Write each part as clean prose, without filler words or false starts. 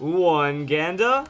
1 Ganda,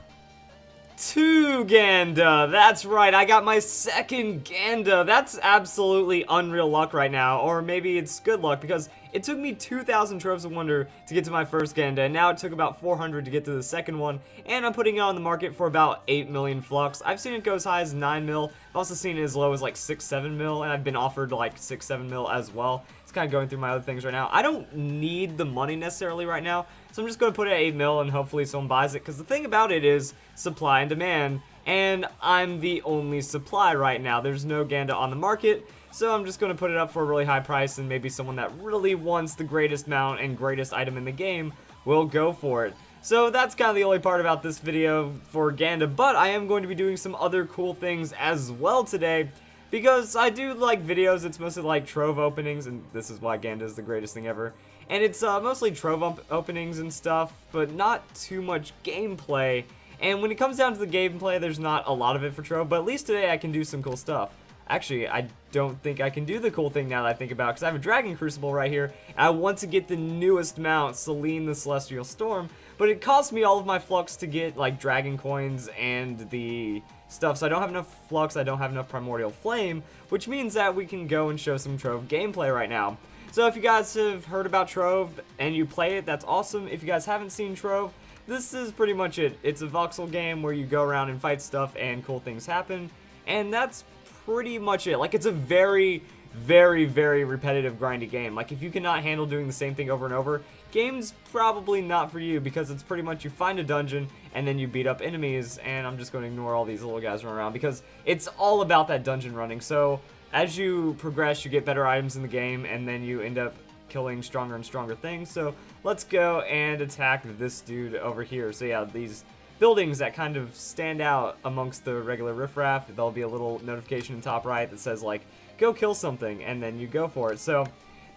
2 Ganda. That's right, I got my second Ganda. That's absolutely unreal luck right now, or maybe it's good luck because it took me 2,000 Troves of Wonder to get to my first Ganda, and now it took about 400 to get to the second one, and I'm putting it on the market for about 8 million flux. I've seen it go as high as 9 mil. I've also seen it as low as like 6, 7 mil, and I've been offered like 6, 7 mil as well. It's kind of going through my other things right now. I don't need the money necessarily right now, so I'm just going to put it at 8 mil and hopefully someone buys it, because the thing about it is supply and demand, and I'm the only supply right now. There's no Ganda on the market, so I'm just going to put it up for a really high price, and maybe someone that really wants the greatest mount and greatest item in the game will go for it. So that's kind of the only part about this video for Ganda, but I am going to be doing some other cool things as well today, because I do like videos. It's mostly like Trove openings, and this is why Ganda is the greatest thing ever. And it's mostly Trove openings and stuff, but not too much gameplay. And when it comes down to the gameplay, there's not a lot of it for Trove, but at least today I can do some cool stuff. Actually, I don't think I can do the cool thing now that I think about it, because I have a Dragon Crucible right here, and I want to get the newest mount, Selene the Celestial Storm, but it cost me all of my flux to get, like, Dragon Coins and the stuff, so I don't have enough flux, I don't have enough Primordial Flame, which means that we can go and show some Trove gameplay right now. So if you guys have heard about Trove and you play it, that's awesome. If you guys haven't seen Trove, this is pretty much it. It's a voxel game where you go around and fight stuff and cool things happen, and that's pretty much it. Like, it's a very, very, very repetitive, grindy game. Like, if you cannot handle doing the same thing over and over, game's probably not for you, because it's pretty much you find a dungeon and then you beat up enemies, and I'm just going to ignore all these little guys running around because it's all about that dungeon running. So as you progress, you get better items in the game, and then you end up killing stronger and stronger things. So let's go and attack this dude over here. So yeah, these buildings that kind of stand out amongst the regular riffraff, there'll be a little notification in top right that says, like, go kill something, and then you go for it. So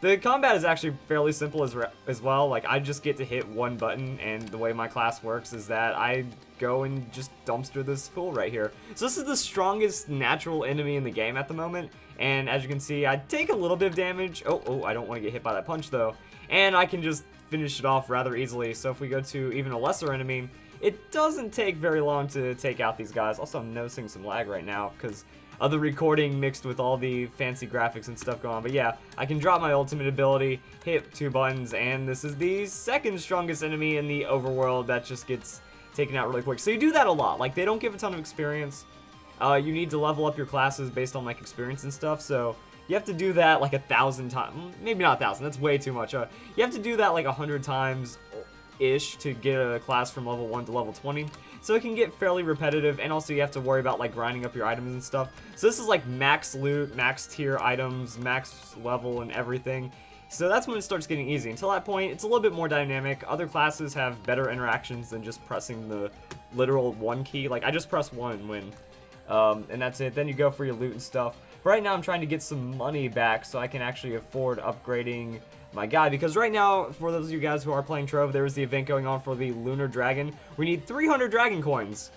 the combat is actually fairly simple as well. Like, I just get to hit one button, and the way my class works is that I go and just dumpster this fool right here. So this is the strongest natural enemy in the game at the moment, and as you can see, I take a little bit of damage. Oh, I don't want to get hit by that punch, though. And I can just finish it off rather easily. So if we go to even a lesser enemy, it doesn't take very long to take out these guys. Also, I'm noticing some lag right now because of the recording mixed with all the fancy graphics and stuff going on. But yeah, I can drop my ultimate ability, hit 2 buttons, and this is the second strongest enemy in the overworld that just gets taken out really quick. So you do that a lot. Like, they don't give a ton of experience. You need to level up your classes based on, like, experience and stuff. So you have to do that like 1,000 times. Maybe not 1,000. That's way too much. You have to do that like 100 times ish to get a class from level 1 to level 20, so it can get fairly repetitive, and also you have to worry about like grinding up your items and stuff. So this is like max loot, max tier items, max level and everything. So that's when it starts getting easy. Until that point, it's a little bit more dynamic. Other classes have better interactions than just pressing the literal 1 key. Like, I just press 1 and win, and that's it. Then you go for your loot and stuff. But right now I'm trying to get some money back so I can actually afford upgrading my guy, because right now, for those of you guys who are playing Trove, there is the event going on for the Lunar Dragon. We need 300 Dragon Coins.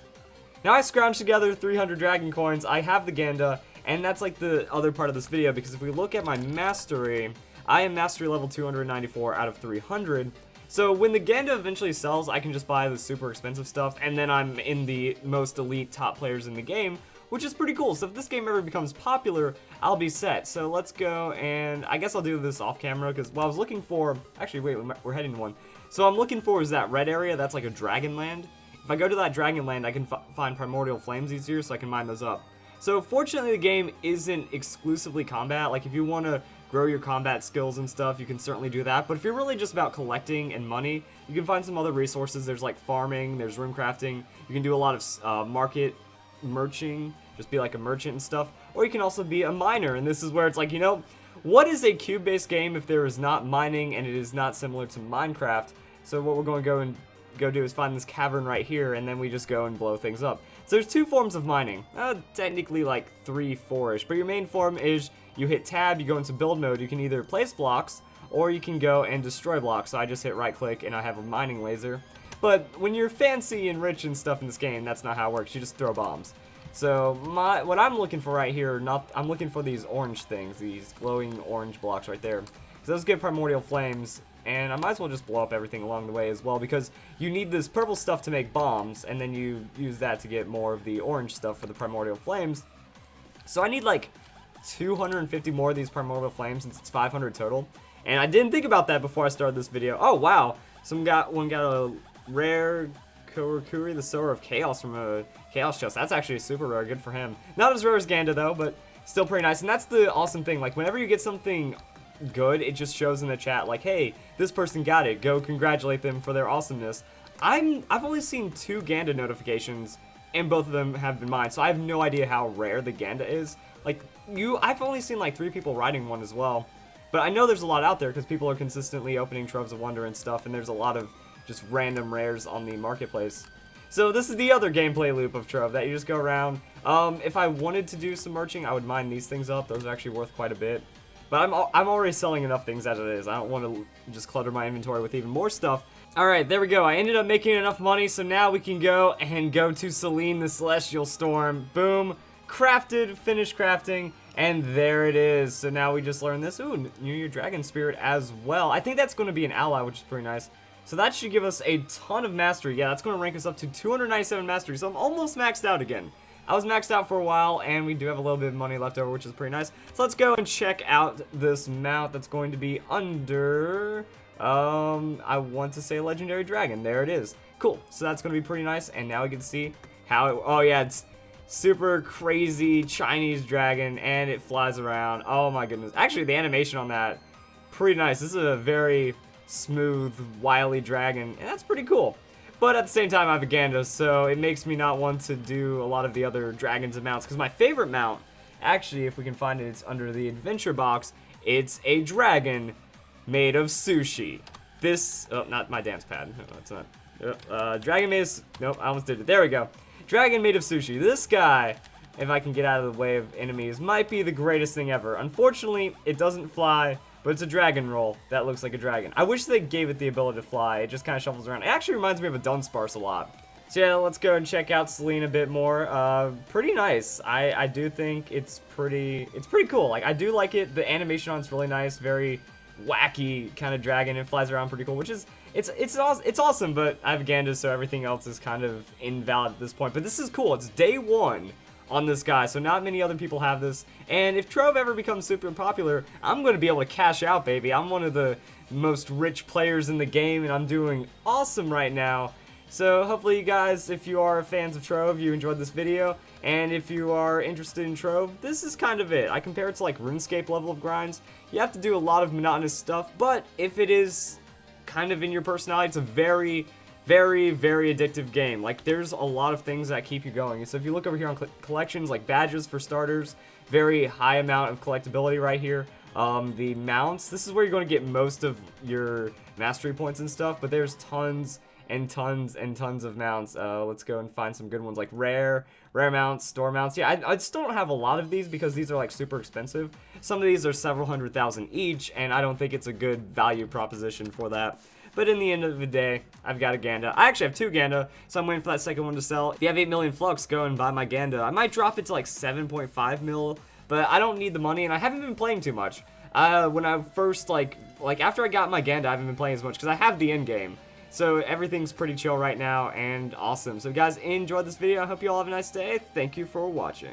Now I scrounged together 300 Dragon Coins, I have the Ganda, and that's like the other part of this video, because if we look at my mastery, I am mastery level 294 out of 300. So when the Ganda eventually sells, I can just buy the super expensive stuff, and then I'm in the most elite top players in the game, which is pretty cool. So if this game ever becomes popular, I'll be set. So let's go, and I guess I'll do this off camera, because what I was looking for, actually wait, we're heading to one. So I'm looking for is that red area, that's like a dragon land. If I go to that dragon land, I can find primordial flames easier, so I can mine those up. So fortunately the game isn't exclusively combat. Like, if you want to grow your combat skills and stuff, you can certainly do that. But if you're really just about collecting and money, you can find some other resources. There's like farming, there's room crafting, you can do a lot of market merching, just be like a merchant and stuff, or you can also be a miner, and this is where it's like, you know, what is a cube-based game if there is not mining and it is not similar to Minecraft? So what we're going to go do is find this cavern right here, and then we just go and blow things up. So there's 2 forms of mining, technically like 3, 4-ish, but your main form is you hit tab, you go into build mode, you can either place blocks, or you can go and destroy blocks. So I just hit right click and I have a mining laser. But when you're fancy and rich and stuff in this game, that's not how it works. You just throw bombs. So what I'm looking for right here, I'm looking for these orange things, these glowing orange blocks right there. So those give primordial flames, and I might as well just blow up everything along the way as well, because you need this purple stuff to make bombs, and then you use that to get more of the orange stuff for the primordial flames. So I need like 250 more of these primordial flames since it's 500 total. And I didn't think about that before I started this video. Oh wow, one got a rare Kurokuri, the Sower of Chaos, from a Chaos chest. That's actually super rare, good for him. Not as rare as Ganda though, but still pretty nice. And that's the awesome thing, like whenever you get something good, it just shows in the chat like, hey, this person got it, go congratulate them for their awesomeness. I've only seen 2 Ganda notifications, and both of them have been mine, so I have no idea how rare the Ganda is. Like, I've only seen like 3 people writing one as well, but I know there's a lot out there because people are consistently opening Troves of Wonder and stuff, and there's a lot of just random rares on the marketplace. So this is the other gameplay loop of Trove, that you just go around. If I wanted to do some merching, I would mine these things up. Those are actually worth quite a bit. But I'm already selling enough things as it is. I don't want to just clutter my inventory with even more stuff. Alright, there we go. I ended up making enough money, so now we can go to Selene the Celestial Storm. Boom. Crafted, finished crafting, and there it is. So now we just learned this. Ooh, New Year Dragon Spirit as well. I think that's going to be an ally, which is pretty nice. So that should give us a ton of mastery. Yeah, that's going to rank us up to 297 mastery, so I'm almost maxed out again. I was maxed out for a while, and we do have a little bit of money left over, which is pretty nice. So let's go and check out this mount that's going to be under, I want to say Legendary Dragon. There it is. Cool. So that's going to be pretty nice, and now we can see how oh yeah, it's super crazy Chinese dragon, and it flies around. Oh my goodness. Actually, the animation on that, pretty nice. This is a very smooth, wily dragon, and that's pretty cool. But at the same time, I have a Ganda, so it makes me not want to do a lot of the other dragons and mounts, because my favorite mount, actually, if we can find it, it's under the adventure box. It's a dragon made of sushi. This, oh, not my dance pad. No, it's not. Dragon made of, nope, I almost did it. There we go. Dragon made of sushi. This guy, if I can get out of the way of enemies, might be the greatest thing ever. Unfortunately, it doesn't fly, but it's a dragon roll that looks like a dragon. I wish they gave it the ability to fly. It just kind of shuffles around. It actually reminds me of a Dunsparce a lot. So yeah, let's go and check out Selene a bit more. Pretty nice. I do think it's pretty cool. Like, I do like it. The animation on it's really nice. Very wacky kind of dragon. It flies around pretty cool, which is, it's awesome, but I have Ganda, so everything else is kind of invalid at this point. But this is cool. It's day 1 on this guy, so not many other people have this. And if Trove ever becomes super popular, I'm going to be able to cash out, baby. I'm one of the most rich players in the game, and I'm doing awesome right now. So hopefully you guys, if you are fans of Trove, you enjoyed this video. And if you are interested in Trove, this is kind of it. I compare it to like RuneScape level of grinds. You have to do a lot of monotonous stuff, but if it is kind of in your personality, it's a very, very, very addictive game. Like, there's a lot of things that keep you going. So if you look over here on collections, like badges for starters, very high amount of collectability right here. The mounts, this is where you're going to get most of your mastery points and stuff, but there's tons and tons and tons of mounts. Let's go and find some good ones, like rare mounts, store mounts. Yeah, I still don't have a lot of these because these are like super expensive. Some of these are several $100,000 each, and I don't think it's a good value proposition for that. But in the end of the day, I've got a Ganda. I actually have 2 Ganda, so I'm waiting for that second one to sell. If you have 8 million flux, go and buy my Ganda. I might drop it to like 7.5 mil, but I don't need the money, and I haven't been playing too much. When I first, like after I got my Ganda, I haven't been playing as much because I have the end game. So everything's pretty chill right now and awesome. So guys, enjoyed this video. I hope you all have a nice day. Thank you for watching.